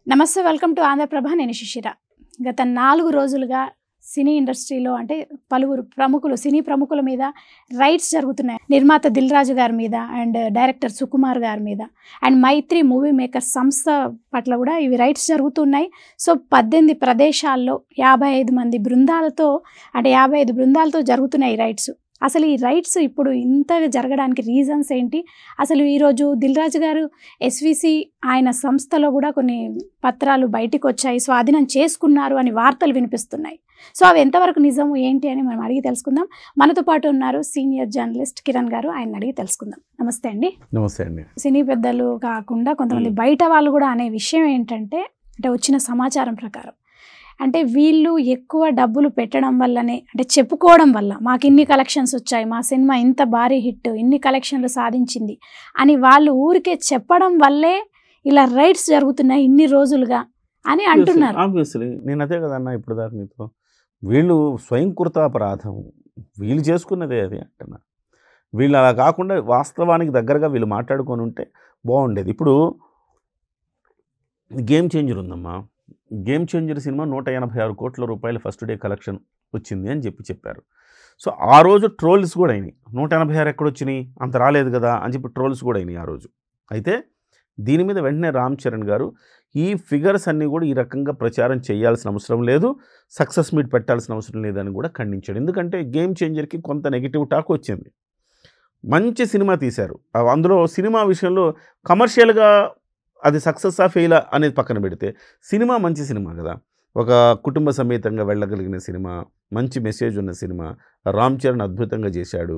నమస్తే, welcome to Andhraprabha. నేను శిశిర. గత 4 రోజులుగా సినీ ఇండస్ట్రీలో అంటే పలువురు ప్రముఖులు, సినీ ప్రముఖుల మీద రైట్స్ జరుగుతున్నాయి. నిర్మాత దిల్ రాజు గారి మీద అండ్ డైరెక్టర్ సుకుమార్ గారి మీద అండ్ మైత్రి మూవీ మేకర్స్ సంస్థ పట్ల కూడా ఇవి రైట్స్ జరుగుతున్నాయి. సో 18 ప్రదేశాల్లో 55 మంది బృందాలతో అంటే 55 బృందాలతో జరుగుతున్నాయి ఈ రైట్స్. అసలు ఈ రైట్స్ ఇప్పుడు ఇంతగా జరగడానికి రీజన్స్ ఏంటి? అసలు ఈరోజు దిల్ రాజు గారు ఎస్విసి ఆయన సంస్థలో కూడా కొన్ని పత్రాలు బయటికి వచ్చాయి, స్వాధీనం చేసుకున్నారు అని వార్తలు వినిపిస్తున్నాయి. సో అవి ఎంతవరకు నిజం ఏంటి అని మనం అడిగి తెలుసుకుందాం. మనతో పాటు ఉన్నారు సీనియర్ జర్నలిస్ట్ కిరణ్ గారు, ఆయన అడిగి తెలుసుకుందాం. నమస్తే అండి. నమస్తే అండి. సినీ పెద్దలు కాకుండా కొంతమంది బయట వాళ్ళు కూడా అనే విషయం ఏంటంటే, అంటే వచ్చిన సమాచారం ప్రకారం అంటే వీళ్ళు ఎక్కువ డబ్బులు పెట్టడం వల్లనే, అంటే చెప్పుకోవడం వల్ల మాకు ఇన్ని కలెక్షన్స్ వచ్చాయి, మా సినిమా ఇంత భారీ హిట్, ఇన్ని కలెక్షన్లు సాధించింది అని వాళ్ళు ఊరికే చెప్పడం వల్లే ఇలా రైట్స్ జరుగుతున్నాయి ఇన్ని రోజులుగా అని అంటున్నారు. ఆబ్వియస్లీ నేను అదే కదన్నా ఇప్పుడు దాకా నీతో, వీళ్ళు స్వయంకృతాపరాధం, వీళ్ళు చేసుకున్నదే అది అంటున్నా. వీళ్ళు అలా కాకుండా వాస్తవానికి దగ్గరగా వీళ్ళు మాట్లాడుకొని ఉంటే బాగుండేది. ఇప్పుడు గేమ్ చేంజర్ ఉందమ్మా, గేమ్ చేంజర్ సినిమా 186 కోట్ల రూపాయలు ఫస్ట్ డే కలెక్షన్ వచ్చింది అని చెప్పారు. సో ఆ రోజు ట్రోల్స్ కూడా అయినాయి. 186 ఎక్కడొచ్చినాయి, అంత రాలేదు కదా అని చెప్పి ట్రోల్స్ కూడా అయినాయి ఆ రోజు. అయితే దీని మీద వెంటనే రామ్ చరణ్ గారు ఈ ఫిగర్స్ అన్నీ కూడా ఈ రకంగా ప్రచారం చేయాల్సిన అవసరం లేదు, సక్సెస్ మీట్ పెట్టాల్సిన అవసరం లేదని కూడా ఖండించాడు. ఎందుకంటే గేమ్ చేంజర్కి కొంత నెగిటివ్ టాక్ వచ్చింది. మంచి సినిమా తీశారు, అందులో సినిమా విషయంలో కమర్షియల్గా అది సక్సెస్సా ఫెయిలా అనేది పక్కన పెడితే సినిమా మంచి సినిమా కదా, ఒక కుటుంబ సమేతంగా వెళ్ళగలిగిన సినిమా, మంచి మెసేజ్ ఉన్న సినిమా, రామ్ చరణ్ అద్భుతంగా చేశాడు.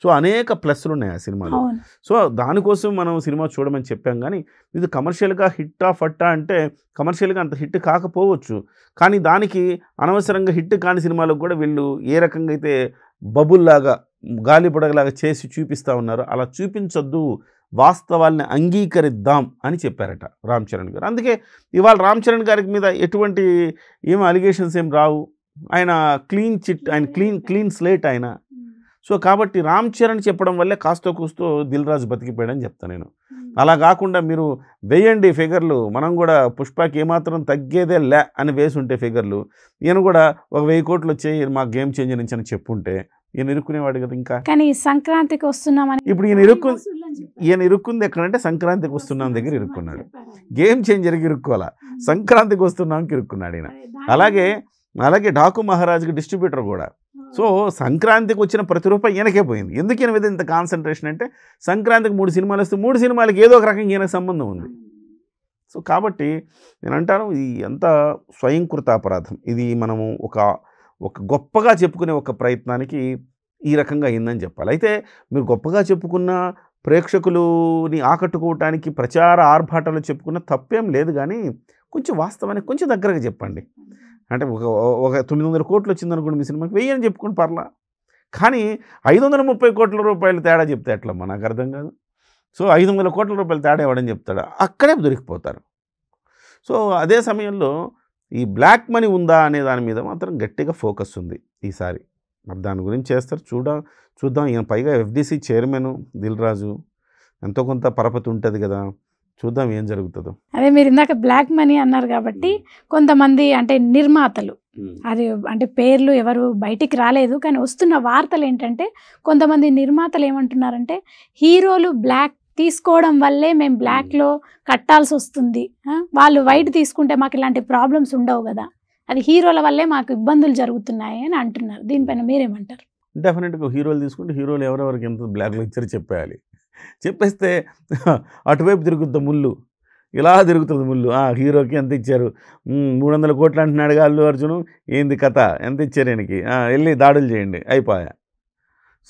సో అనేక ప్లస్లు ఉన్నాయి ఆ సినిమాలో. సో దానికోసం మనం సినిమా చూడమని చెప్పాం. కానీ ఇది కమర్షియల్గా హిట్టా ఫట్టా అంటే కమర్షియల్గా అంత హిట్ కాకపోవచ్చు, కానీ దానికి అనవసరంగా హిట్ కాని సినిమాలకు కూడా వీళ్ళు ఏ రకంగా అయితే బబుల్లాగా గాలి పొడగలాగా చేసి చూపిస్తూ ఉన్నారో అలా చూపించొద్దు, వాస్తవాల్ని అంగీకరిద్దాం అని చెప్పారట రామ్ చరణ్ గారు. అందుకే ఇవాళ రామ్ చరణ్ గారి మీద ఎటువంటి ఏం అలిగేషన్స్ ఏం రావు. ఆయన క్లీన్ చిట్, ఆయన క్లీన్ స్లేట్ ఆయన. సో కాబట్టి రామ్ చరణ్ చెప్పడం వల్లే కాస్తో కూస్తో దిల్ రాజు బతికిపోయాడని చెప్తాను నేను. అలా కాకుండా మీరు వేయండి ఫిగర్లు, మనం కూడా పుష్పకి ఏమాత్రం తగ్గేదే లే అని వేసి ఉంటే ఫిగర్లు, ఈయన కూడా ఒక 1000 కోట్లు వచ్చాయి మా గేమ్ చేంజర్ నుంచి అని చెప్పుంటే ఈయన ఇరుక్కునేవాడు కదా. ఇంకా కానీ సంక్రాంతికి వస్తున్నామని ఇప్పుడు ఈయన ఇరుక్కుంది ఎక్కడంటే సంక్రాంతికి వస్తున్నాం దగ్గర ఇరుక్కున్నాడు. గేమ్ చేంజర్కి ఇరుక్కోవాలా, సంక్రాంతికి వస్తున్నాంకి ఇరుక్కున్నాడు ఈయన. అలాగే డాకు మహారాజ్కి డిస్ట్రిబ్యూటర్ కూడా. సో సంక్రాంతికి వచ్చిన ప్రతి రూపాయి ఈయనకే పోయింది. ఎందుకు ఈయన మీద ఇంత కాన్సన్ట్రేషన్ అంటే, సంక్రాంతికి 3 సినిమాలు వస్తే 3 సినిమాలకి ఏదో ఒక రకంగా ఈయనకు సంబంధం ఉంది. సో కాబట్టి నేను అంటాను, ఇది ఎంత స్వయంకృత అపరాధం. ఇది మనము ఒక గొప్పగా చెప్పుకునే ఒక ప్రయత్నానికి ఈ రకంగా అయిందని చెప్పాలి. అయితే మీరు గొప్పగా చెప్పుకున్న ప్రేక్షకులని ఆకట్టుకోవటానికి ప్రచార ఆర్భాటాలు చెప్పుకున్న తప్పేం లేదు, కానీ కొంచెం వాస్తవానికి కొంచెం దగ్గరగా చెప్పండి. అంటే ఒక 900 కోట్లు వచ్చిందనుకోండి మీ సినిమాకి, 1000 అని చెప్పుకోండి పర్లా. కానీ 530 కోట్ల రూపాయలు తేడా చెప్తే ఎట్లమ్మా, నాకు అర్థం కాదు. సో 500 కోట్ల రూపాయలు తేడా ఇవ్వడని చెప్తాడు, అక్కడే దొరికిపోతారు. సో అదే సమయంలో ఈ బ్లాక్ మనీ ఉందా అనే దాని మీద మాత్రం గట్టిగా ఫోకస్ ఉంది ఈసారి. మరి దాని గురించి చేస్తారు, చూద్దాం. ఈయన పైగా ఎఫ్డిసి చైర్మన్ దిల్ రాజు, ఎంతో కొంత పరపతి ఉంటుంది కదా, చూద్దాం ఏం జరుగుతుందో. అదే మీరు ఇందాక బ్లాక్ మనీ అన్నారు కాబట్టి కొంతమంది అంటే నిర్మాతలు, అది అంటే పేర్లు ఎవరు బయటికి రాలేదు, కానీ వస్తున్న వార్తలు ఏంటంటే కొంతమంది నిర్మాతలు ఏమంటున్నారంటే, హీరోలు బ్లాక్ తీసుకోవడం వల్లే మేము బ్లాక్లో కట్టాల్సి వస్తుంది, వాళ్ళు వైట్ తీసుకుంటే మాకు ఇలాంటి ప్రాబ్లమ్స్ ఉండవు కదా, అది హీరోల వల్లే మాకు ఇబ్బందులు జరుగుతున్నాయి అని అంటున్నారు. దీనిపైన మీరేమంటారు? డెఫినెట్గా హీరోలు తీసుకుంటే హీరోలు ఎవరెవరికి ఎంత బ్లాక్లో ఇచ్చారో చెప్పేయాలి. చెప్పేస్తే అటువైపు తిరుగుతుంది ముళ్ళు, ఇలా తిరుగుతుంది ముళ్ళు. హీరోకి ఎంత ఇచ్చారు, 300 కోట్లు అంటున్నాడుగా అల్లు అర్జును, ఏంది కథ, ఎంత ఇచ్చారు ఈయనకి, వెళ్ళి దాడులు చేయండి అయిపోయా.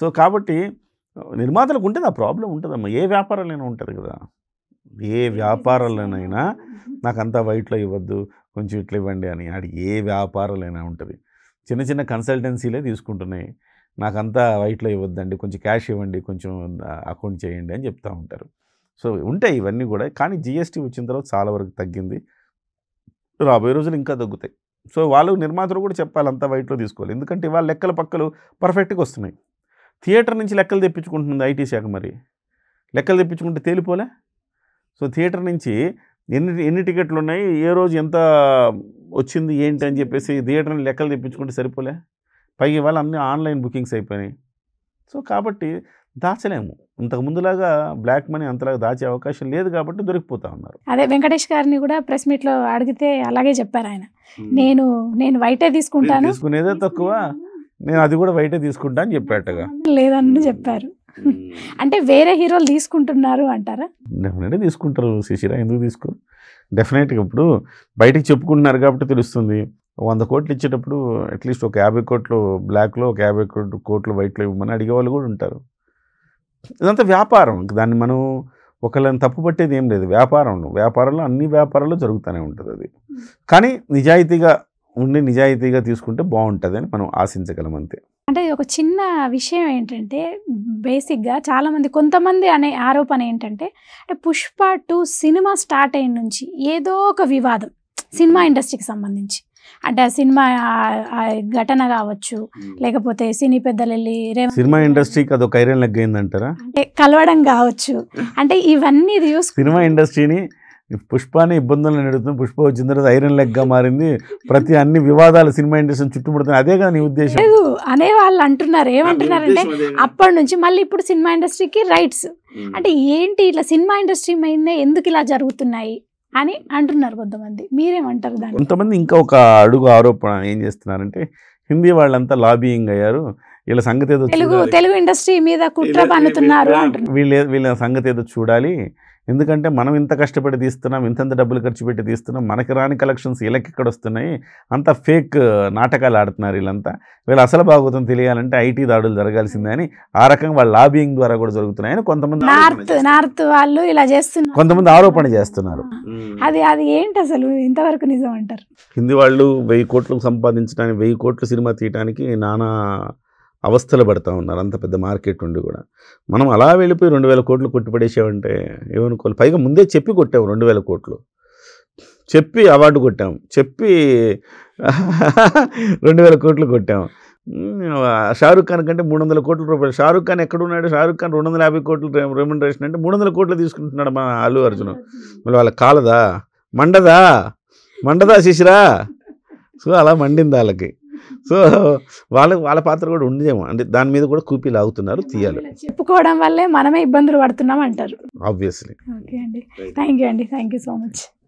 సో కాబట్టి నిర్మాతలకు ఉంటుంది ఆ ప్రాబ్లం ఉంటుందమ్మా, ఏ వ్యాపారాలైనా ఉంటుంది కదా. ఏ వ్యాపారాలైనా నాకంతా వైట్లో ఇవ్వద్దు, కొంచెం ఇట్లా ఇవ్వండి అని, అది ఏ వ్యాపారాలైనా ఉంటుంది. చిన్న కన్సల్టెన్సీలే తీసుకుంటున్నాయి, నాకంతా వైట్లో ఇవ్వద్దండి, కొంచెం క్యాష్ ఇవ్వండి, కొంచెం అకౌంట్ చేయండి అని చెప్తూ ఉంటారు. సో ఉంటాయి ఇవన్నీ కూడా. కానీ జిఎస్టీ వచ్చిన తర్వాత చాలా వరకు తగ్గింది, రాబోయే రోజులు ఇంకా తగ్గుతాయి. సో వాళ్ళు నిర్మాతలు కూడా చెప్పాలి అంతా వైట్లో తీసుకోవాలి. ఎందుకంటే ఇవాళ లెక్కల పక్కలు పర్ఫెక్ట్గా వస్తున్నాయి. థియేటర్ నుంచి లెక్కలు తెప్పించుకుంటుంది ఐటీ శాఖ, మరి లెక్కలు తెప్పించుకుంటే తేలిపోలే. సో థియేటర్ నుంచి ఎన్ని టికెట్లు ఉన్నాయి, ఏ రోజు ఎంత వచ్చింది ఏంటి అని చెప్పేసి థియేటర్ని లెక్కలు తెప్పించుకుంటే సరిపోలే. పైగా ఇవాళ అన్నీ ఆన్లైన్ బుకింగ్స్ అయిపోయినాయి. సో కాబట్టి దాచలేము, ఇంతకు ముందులాగా బ్లాక్ మనీ అంతలాగా దాచే అవకాశం లేదు కాబట్టి దొరికిపోతా ఉన్నారు. అదే వెంకటేష్ గారిని కూడా ప్రెస్ మీట్లో అడిగితే అలాగే చెప్పారు ఆయన, నేను వైటే తీసుకుంటాను, తీసుకునేదే తక్కువ, నేను అది కూడా వైటే తీసుకుంటా అని చెప్పాటగా. లేదని చెప్పారు. అంటే వేరే హీరోలు తీసుకుంటున్నారు అంటారా? డెఫినెట్గా తీసుకుంటారు శిశిర, ఎందుకు తీసుకోరు? డెఫినెట్గా ఇప్పుడు బయటికి చెప్పుకుంటున్నారు కాబట్టి తెలుస్తుంది. 100 కోట్లు ఇచ్చేటప్పుడు అట్లీస్ట్ ఒక 50 కోట్లు బ్లాక్లో, ఒక 50 కోట్లు వైట్లో ఇవ్వమని అడిగే వాళ్ళు కూడా ఉంటారు. ఇదంతా వ్యాపారం, దాన్ని మనం ఒకళ్ళని తప్పు పట్టేది ఏం లేదు. వ్యాపారంలో అన్ని వ్యాపారాలు జరుగుతూనే ఉంటుంది అది. కానీ నిజాయితీగా తీసుకుంటే బాగుంటుంది అని మనం ఆశించగలం అంతే. అంటే ఒక చిన్న విషయం ఏంటంటే, బేసిక్గా చాలామంది కొంతమంది అనే ఆరోపణ ఏంటంటే, అంటే పుష్ప 2 సినిమా స్టార్ట్ అయిన నుంచి ఏదో ఒక వివాదం సినిమా ఇండస్ట్రీకి సంబంధించి, అంటే ఆ సినిమా ఘటన కావచ్చు, లేకపోతే సినీ పెద్దలు వెళ్ళి సినిమా ఇండస్ట్రీకి అదొక ఐరన్ లెగ్ అయిందంటారా, అంటే కలవడం కావచ్చు, అంటే ఇవన్నీ సినిమా ఇండస్ట్రీని పుష్పాన్ని ఇబ్బందులు నడుస్తుంది. పుష్ప వచ్చిన తర్వాత ఐరన్ లెగ్గా మారింది, అన్ని వివాదాలు సినిమా ఇండస్ట్రీని చుట్టుముడుతుంది. అదే కదా నీ ఉద్దేశం? అనే వాళ్ళు అంటున్నారు. ఏమంటున్నారంటే అప్పటి నుంచి మళ్ళీ ఇప్పుడు సినిమా ఇండస్ట్రీకి రైట్స్, అంటే ఏంటి ఇట్లా సినిమా ఇండస్ట్రీ మీద ఎందుకు ఇలా జరుగుతున్నాయి అని అంటున్నారు కొంతమంది. మీరేమంటారు దాన్ని? కొంతమంది ఇంకా ఒక అడుగు ఆరోపణ ఏం చేస్తున్నారంటే, హిందీ వాళ్ళంతా లాబియింగ్ అయ్యారు, వీళ్ళ సంగతి ఏదో తెలుగు ఇండస్ట్రీ మీద కుట్ర పన్నుతున్నారు అంటున్నారు. వీళ్ళ సంగతి ఏదో చూడాలి, ఎందుకంటే మనం ఇంత కష్టపడి తీస్తున్నాం, ఇంతంత డబ్బులు ఖర్చు పెట్టి తీస్తున్నాం, మనకి రాని కలెక్షన్స్ వీళ్ళకి ఎక్కడ వస్తున్నాయి, అంత ఫేక్ నాటకాలు ఆడుతున్నారు వీళ్ళంతా. వీళ్ళు అసలు భాగవతం తెలియాలంటే ఐటీ దాడులు జరగాల్సిందే అని ఆ రకంగా వాళ్ళ లాబియింగ్ ద్వారా కూడా జరుగుతున్నాయని కొంతమంది నార్త్ వాళ్ళు ఇలా చేస్తున్నారు, కొంతమంది ఆరోపణ చేస్తున్నారు. అది ఏంటి అసలు ఇంతవరకు నిజం అంటారు? హిందీ వాళ్ళు 1000 కోట్లు సంపాదించడానికి, 1000 కోట్లు సినిమా తీయడానికి నానా అవస్థలు పడతా ఉన్నారు, అంత పెద్ద మార్కెట్ ఉండి కూడా. మనం అలా వెళ్ళిపోయి 2000 కోట్లు కొట్టిపడేసామంటే ఏమనుకోవాలి? పైగా ముందే చెప్పి కొట్టాము, 2000 కోట్లు చెప్పి అవార్డు కొట్టాము, చెప్పి 2000 కోట్లు కొట్టాము. షారూఖ్ ఖాన్ కంటే 300 కోట్ల రూపాయలు. షారూఖ్ ఖాన్ ఎక్కడున్నాడు? షారూఖ్ ఖాన్ 250 కోట్లు రెమ్యునరేషన్ అంటే 300 కోట్లు తీసుకుంటున్నాడు మన అల్లు అర్జున్. మళ్ళీ వాళ్ళకి కాలదా, మండదా శిశిరా? సో అలా మండింది వాళ్ళకి. సో వాళ్ళ పాత్ర కూడా ఉండేమో, అంటే దాని మీద కూడా కూపీ లాగుతున్నారు, తీయాలి. చెప్పుకోవడం వల్లే మనమే ఇబ్బందులు పడుతున్నాం అంటారు. ఆబ్వియస్లీ. ఓకే అండి, థ్యాంక్ యూ సో మచ్.